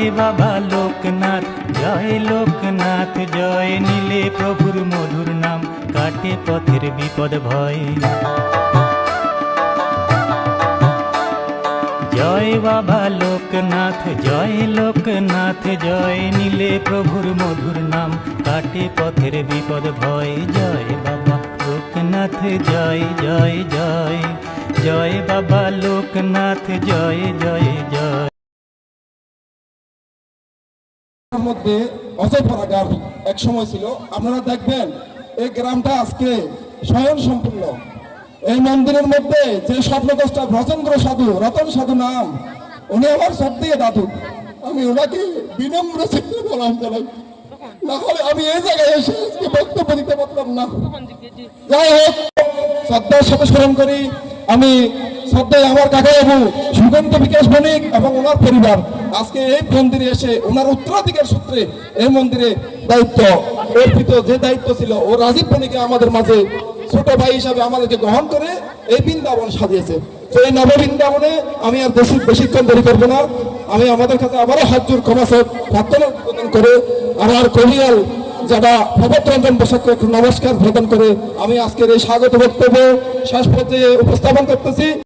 জয় বাবা লোকনাথ, জয় লোকনাথ জয়। নিলে প্রভুর মধুর নাম, কাটে পথের বিপদ ভয়। জয় বাবা লোকনাথ, জয় লোকনাথ জয়। নিলে প্রভুর মধুর নাম, কাটে পথের বিপদ ভয়। জয় বাবা লোকনাথ জয় জয় জয়। জয় বাবা লোকনাথ জয় জয় জয়। মধ্যে অজয়পাড়া গ্রাম এক সময় ছিল। আপনারা দেখবেন এই গ্রামটা আজকে স্বয়ং সম্পূর্ণ। এই মন্দিরের মধ্যে যে স্বপ্নদ্রষ্টা ব্রজেন্দ্র সাধু, রতন সাধু নাম, উনি আমার সব দিয়ে দাদু। আমি ওনাকে বিনম্র প্রণাম জানাই, না হলে আমি এই জায়গায় এসে আজকে বক্তব্য দিতে পারতাম না। যাই হোক, শ্রদ্ধার সাথে স্মরণ করি আমি শ্রদ্ধায় আমার কাকা বাবু সুকান্ত বিকাশ বণিক এবং ওনার পরিবার আজকে এই মন্দিরে এসে ওনার উত্তরাধিকার সূত্রে এই মন্দিরে দায়িত্ব অর্পিত, যে দায়িত্ব ছিল ও রাজীব বণিকে আমাদের মাঝে ছোট ভাই হিসাবে আমাদেরকে গ্রহণ করে এই বৃন্দাবন সাজিয়েছে। তো এই নববৃন্দাবনে আমি আর বেশিক্ষণ দেরি করবো না। আমি আমাদের কাছে আবারও হাত জোর ক্ষমা প্রার্থনা করে আমার কলিয়াল যারা ভগত রঞ্জন বসাককে নমস্কার প্রদান করে আমি আজকের এই স্বাগত বক্তব্য শেষ পর্যায়ে উপস্থাপন করতেছি।